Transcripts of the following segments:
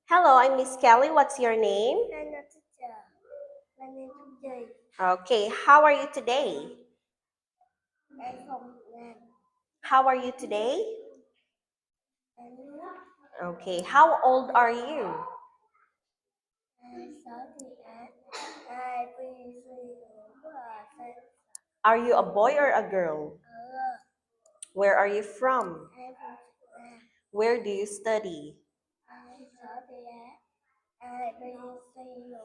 Hello, I'm Miss Kelly. What's your name? Hello, teacher. My name is Jay. Okay, how are you today? I'm from Nam. How are you today? I'm Okay, how old are you? sorry at I will see you. Are you a boy or a girl? I'm Where are you from? from Nam. Where do you study? I'm sorry at I will see you.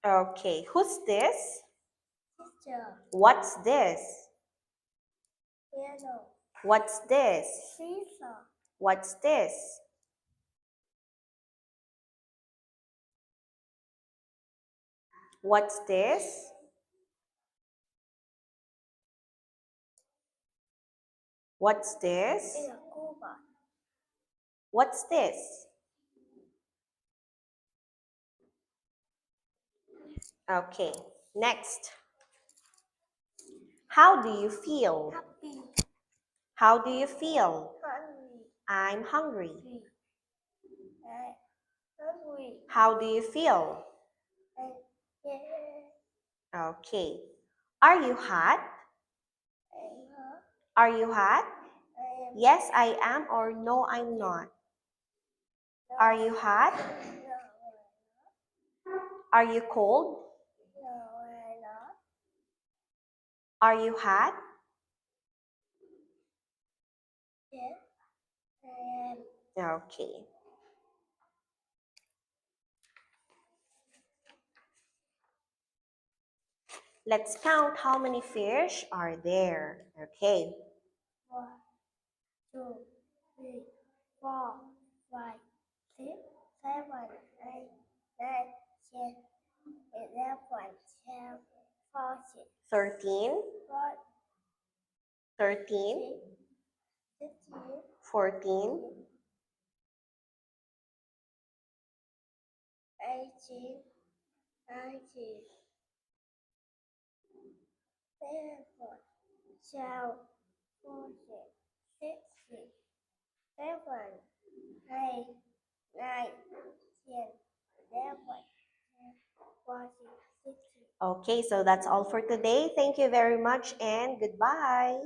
Okay, who's this? Teacher. What's this? Piano. What's this? Seesaw. What's this? What's this? What's this? In a Cuba. What's this? Okay, next. How do you feel? Happy. How do you feel? Hungry. I'm hungry. Hungry. How do you feel? Yeah. Okay. Are you hot? Are you hot? Yes, I am, or no, I'm not. Are you hot? Are you cold? Are you hot? Yes, I am. Okay. Let's count how many fish are there. Okay. 1, 2, 3, 4, 5, 6, 7, 8, 9, 10, 11, 12, 14, 13, 13, 14, 15, 14, 18, 19, 20, 12, 14, 16, 7, 8, 9, 10, 11, 12, 14, 15. Okay, so that's all for today. Thank you very much and goodbye.